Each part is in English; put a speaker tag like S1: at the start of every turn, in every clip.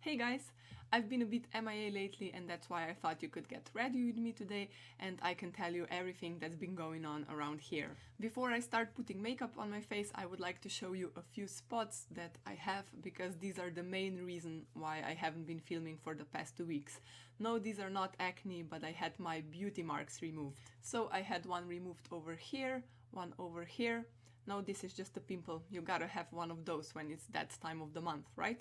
S1: Hey guys! I've been a bit MIA lately and that's why I thought you could get ready with me today and I can tell you everything that's been going on around here. Before I start putting makeup on my face, I would like to show you a few spots that I have because these are the main reason why I haven't been filming for the past 2 weeks. No, these are not acne, but I had my beauty marks removed. So I had one removed over here, one over here. No, this is just a pimple. You gotta have one of those when it's that time of the month, right?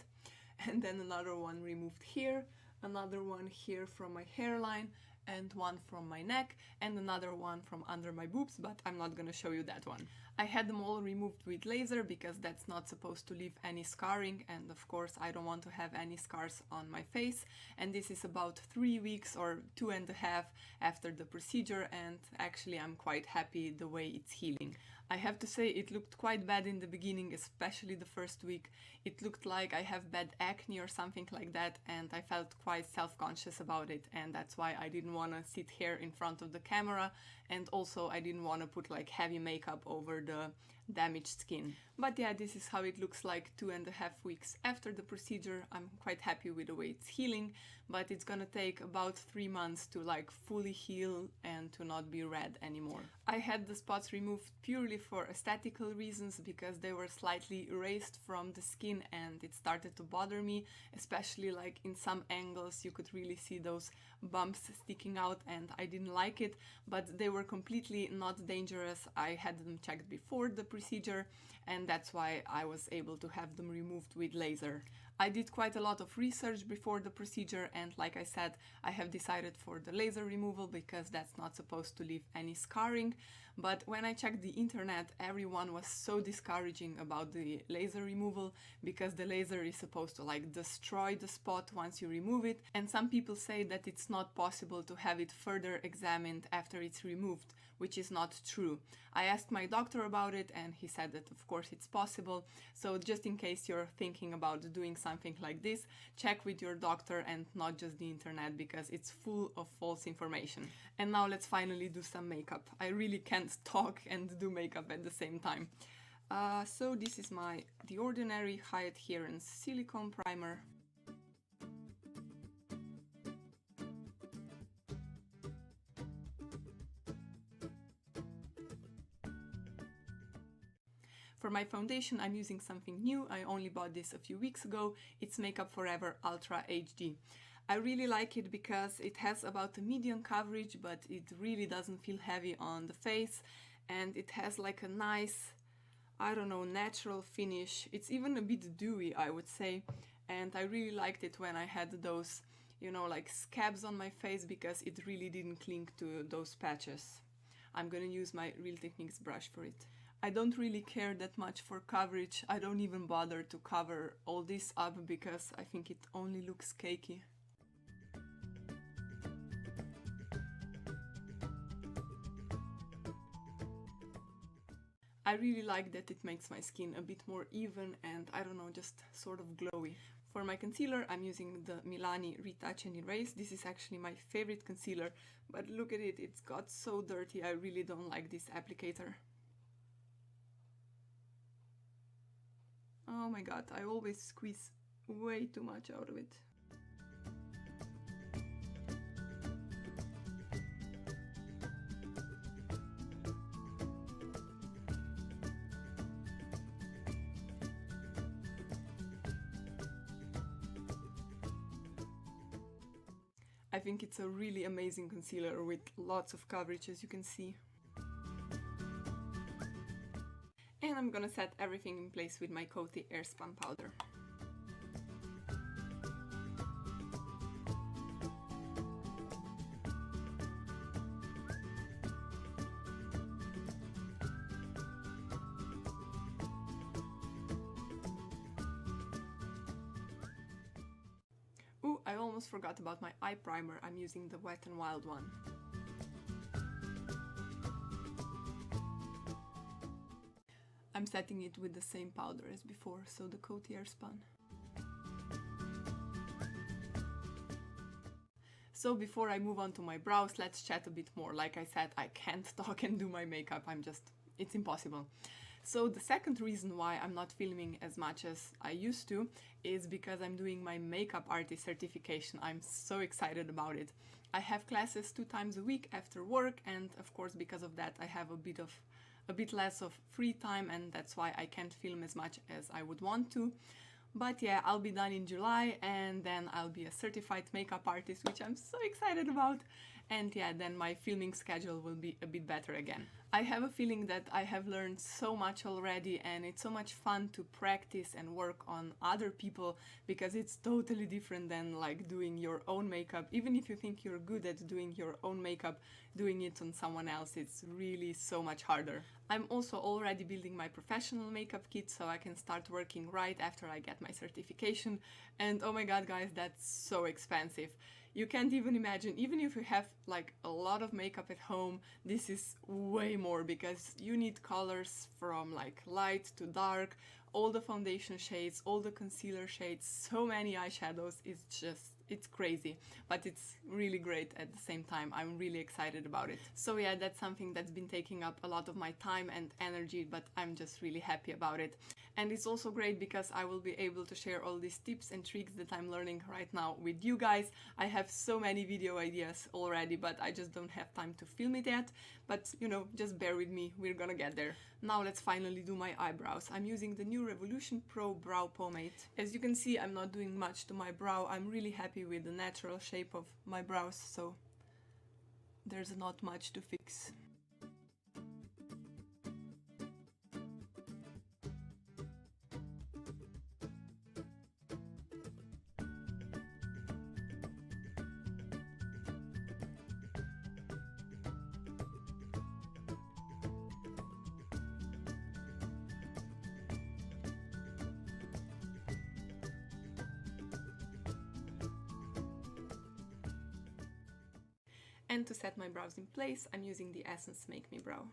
S1: And then another one removed here, another one here from my hairline, and one from my neck, and another one from under my boobs, but I'm not gonna show you that one. I had them all removed with laser because that's not supposed to leave any scarring, and of course I don't want to have any scars on my face. And this is about 3 weeks or 2.5 after the procedure, and actually I'm quite happy the way it's healing. I have to say it looked quite bad in the beginning, especially the first week. It looked like I have bad acne or something like that, and I felt quite self-conscious about it, and that's why I didn't want to sit here in front of the camera, and also I didn't want to put like heavy makeup over the damaged skin. But yeah, this is how it looks like 2.5 weeks after the procedure. I'm quite happy with the way it's healing, but it's gonna take about 3 months to like fully heal and to not be red anymore. I had the spots removed purely for aesthetical reasons because they were slightly erased from the skin and it started to bother me, especially like in some angles you could really see those bumps sticking out and I didn't like it, but they were completely not dangerous. I had them checked before the procedure and that's why I was able to have them removed with laser. I did quite a lot of research before the procedure and like I said, I have decided for the laser removal because that's not supposed to leave any scarring. But when I checked the internet, everyone was so discouraging about the laser removal because the laser is supposed to like destroy the spot once you remove it, and some people say that it's not possible to have it further examined after it's removed, which is not true. I asked my doctor about it and he said that of course it's possible, so just in case you're thinking about doing something like this, check with your doctor and not just the internet because it's full of false information. And now let's finally do some makeup. I really can't talk and do makeup at the same time. So this is my The Ordinary High-Adherence Silicone Primer. For my foundation, I'm using something new. I only bought this a few weeks ago. It's Makeup Forever Ultra HD. I really like it because it has about a medium coverage, but it really doesn't feel heavy on the face. And it has like a nice, I don't know, natural finish. It's even a bit dewy, I would say. And I really liked it when I had those, you know, like scabs on my face because it really didn't cling to those patches. I'm gonna use my Real Techniques brush for it. I don't really care that much for coverage. I don't even bother to cover all this up because I think it only looks cakey. I really like that it makes my skin a bit more even and I don't know, just sort of glowy. For my concealer, I'm using the Milani Retouch and Erase. This is actually my favorite concealer, but look at it, it's got so dirty. I really don't like this applicator. Oh my god, I always squeeze way too much out of it. I think it's a really amazing concealer with lots of coverage, as you can see. And I'm gonna set everything in place with my Coty Airuspun powder. Ooh, I almost forgot about my eye primer. I'm using the Wet n Wild one. I'm setting it with the same powder as before, so the Coty Airuspun. So before I move on to my brows, let's chat a bit more. Like I said, I can't talk and do my makeup, it's impossible. So the second reason why I'm not filming as much as I used to is because I'm doing my makeup artist certification. I'm so excited about it. I have classes 2 times a week after work, and of course because of that I have a bit less of free time, and that's why I can't film as much as I would want to. But yeah, I'll be done in July, and then I'll be a certified makeup artist, which I'm so excited about. And yeah, then my filming schedule will be a bit better again. I have a feeling that I have learned so much already, and it's so much fun to practice and work on other people, because it's totally different than like doing your own makeup. Even if you think you're good at doing your own makeup, doing it on someone else, it's really so much harder. I'm also already building my professional makeup kit, so I can start working right after I get my certification. And oh my god guys, that's so expensive. You can't even imagine, even if you have like a lot of makeup at home, this is way more, because you need colors from like light to dark, all the foundation shades, all the concealer shades, so many eyeshadows. It's crazy, but it's really great at the same time. I'm really excited about it. So yeah, that's something that's been taking up a lot of my time and energy, but I'm just really happy about it. And it's also great because I will be able to share all these tips and tricks that I'm learning right now with you guys. I have so many video ideas already, but I just don't have time to film it yet. But you know, just bear with me, we're gonna get there. Now let's finally do my eyebrows. I'm using the new Revolution Pro Brow Pomade. As you can see, I'm not doing much to my brow. I'm really happy with the natural shape of my brows, so there's not much to fix. And to set my brows in place, I'm using the Essence Make Me Brow.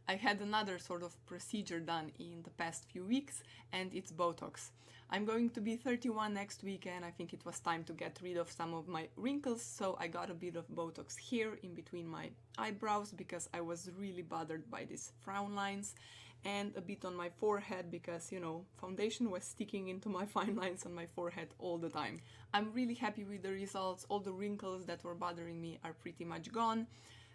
S1: I had another sort of procedure done in the past few weeks, and it's Botox. I'm going to be 31 next week, and I think it was time to get rid of some of my wrinkles, so I got a bit of Botox here in between my eyebrows because I was really bothered by these frown lines, and a bit on my forehead because, you know, foundation was sticking into my fine lines on my forehead all the time. I'm really happy with the results. All the wrinkles that were bothering me are pretty much gone.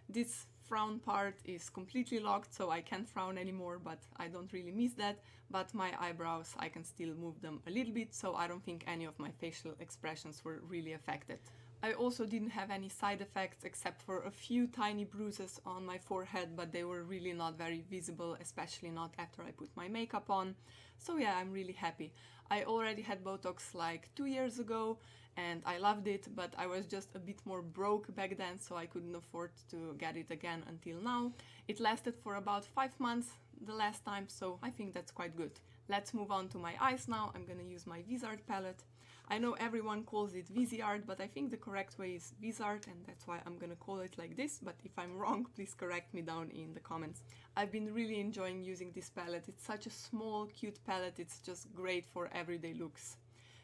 S1: This frown part is completely locked, so I can't frown anymore, but I don't really miss that. But my eyebrows, I can still move them a little bit, so I don't think any of my facial expressions were really affected. I also didn't have any side effects except for a few tiny bruises on my forehead, but they were really not very visible, especially not after I put my makeup on. So yeah, I'm really happy. I already had Botox like 2 years ago, and I loved it, but I was just a bit more broke back then, so I couldn't afford to get it again until now. It lasted for about 5 months the last time, so I think that's quite good. Let's move on to my eyes now. I'm gonna use my Viseart palette. I know everyone calls it Viseart, but I think the correct way is Viseart, and that's why I'm gonna call it like this, but if I'm wrong, please correct me down in the comments. I've been really enjoying using this palette. It's such a small, cute palette. It's just great for everyday looks.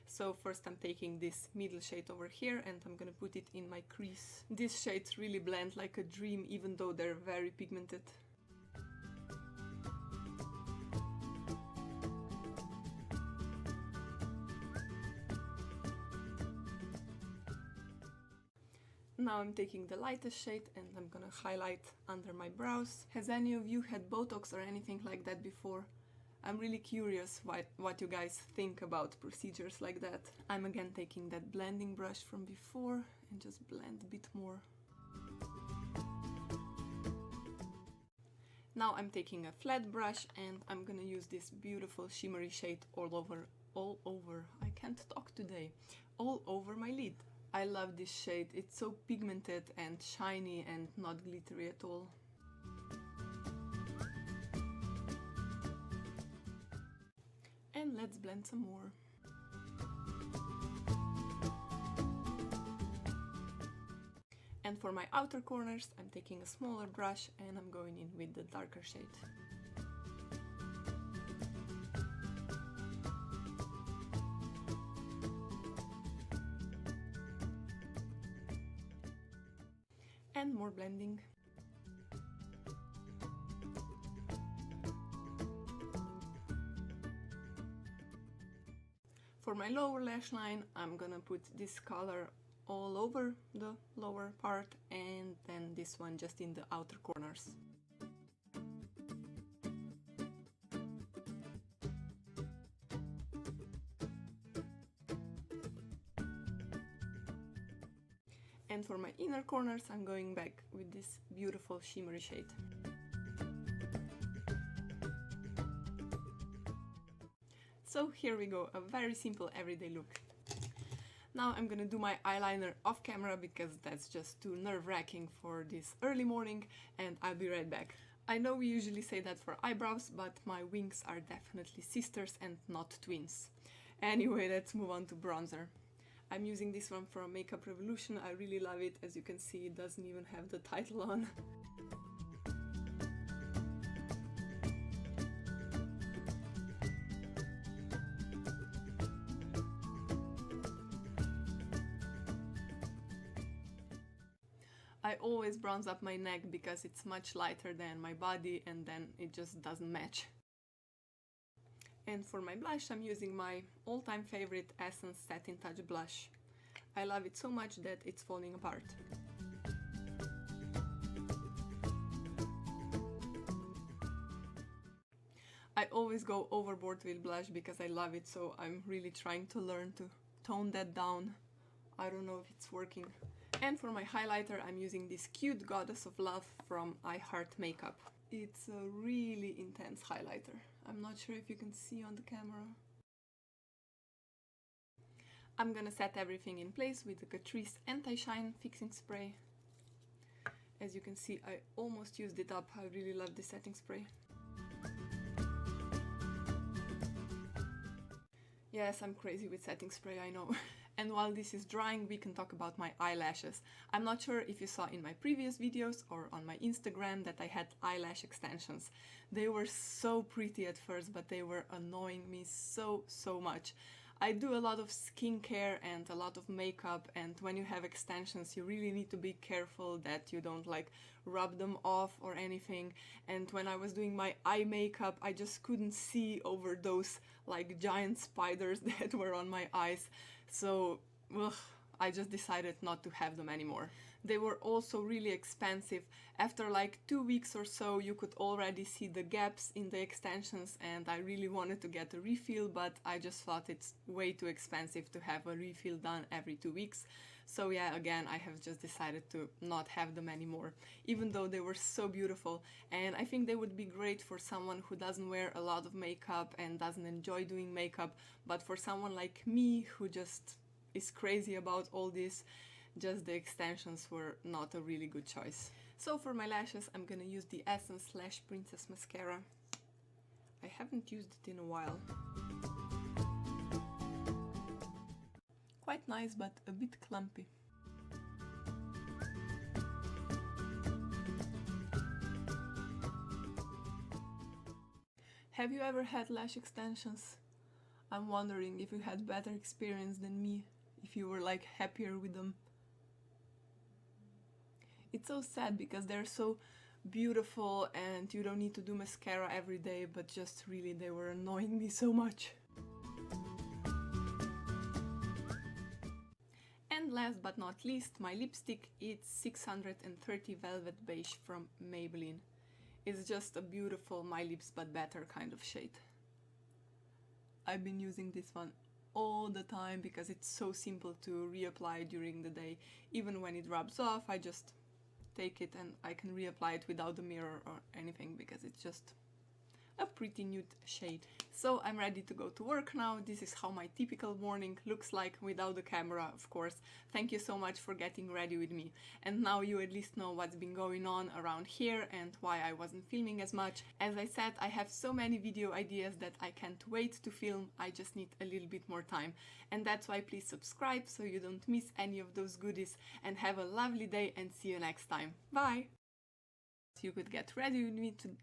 S1: So first I'm taking this middle shade over here, and I'm gonna put it in my crease. These shades really blend like a dream, even though they're very pigmented. Now I'm taking the lightest shade and I'm gonna highlight under my brows. Has any of you had Botox or anything like that before? I'm really curious what you guys think about procedures like that. I'm again taking that blending brush from before and just blend a bit more. Now I'm taking a flat brush and I'm gonna use this beautiful shimmery shade all over, I can't talk today, all over my lid. I love this shade. It's so pigmented and shiny and not glittery at all. And let's blend some more. And for my outer corners, I'm taking a smaller brush and I'm going in with the darker shade. And more blending. For my lower lash line, I'm gonna put this color all over the lower part and then this one just in the outer corners. And for my inner corners, I'm going back with this beautiful shimmery shade. So here we go, a very simple everyday look. Now I'm gonna do my eyeliner off camera because that's just too nerve-wracking for this early morning, and I'll be right back. I know we usually say that for eyebrows, but my wings are definitely sisters and not twins. Anyway, let's move on to bronzer. I'm using this one from Makeup Revolution. I really love it. As you can see, it doesn't even have the title on. I always bronze up my neck because it's much lighter than my body and then it just doesn't match. And for my blush, I'm using my all-time favorite Essence Satin Touch blush. I love it so much that it's falling apart. I always go overboard with blush because I love it, so I'm really trying to learn to tone that down. I don't know if it's working. And for my highlighter, I'm using this cute Goddess of Love from Makeup. It's a really intense highlighter. I'm not sure if you can see on the camera. I'm gonna set everything in place with the Catrice Anti-Shine Fixing Spray. As you can see, I almost used it up. I really love this setting spray. Yes, I'm crazy with setting spray, I know. And while this is drying, we can talk about my eyelashes. I'm not sure if you saw in my previous videos or on my Instagram that I had eyelash extensions. They were so pretty at first, but they were annoying me so much. I do a lot of skincare and a lot of makeup, and when you have extensions you really need to be careful that you don't like rub them off or anything. And when I was doing my eye makeup, I just couldn't see over those like giant spiders that were on my eyes. So I just decided not to have them anymore. They were also really expensive. After like 2 weeks or so, you could already see the gaps in the extensions, and I really wanted to get a refill, but I just thought it's way too expensive to have a refill done every 2 weeks. So yeah, again, I have just decided to not have them anymore, even though they were so beautiful. And I think they would be great for someone who doesn't wear a lot of makeup and doesn't enjoy doing makeup, but for someone like me who just is crazy about all this, just the extensions were not a really good choice. So for my lashes, I'm gonna use the Essence Lash Princess Mascara. I haven't used it in a while. Quite nice, but a bit clumpy. Have you ever had lash extensions? I'm wondering if you had better experience than me, if you were like happier with them. It's so sad because they're so beautiful and you don't need to do mascara every day, but just really they were annoying me so much. And last but not least, my lipstick. It's 630 Velvet Beige from Maybelline. It's just a beautiful My Lips But Better kind of shade. I've been using this one all the time because it's so simple to reapply during the day. Even when it rubs off, I just take it and I can reapply it without the mirror or anything because it's just a pretty nude shade. So I'm ready to go to work now. This is how my typical morning looks like without the camera, of course. Thank you so much for getting ready with me. And now you at least know what's been going on around here and why I wasn't filming as much. As I said, I have so many video ideas that I can't wait to film. I just need a little bit more time. And that's why please subscribe so you don't miss any of those goodies. And have a lovely day and see you next time. Bye! You could get ready with me to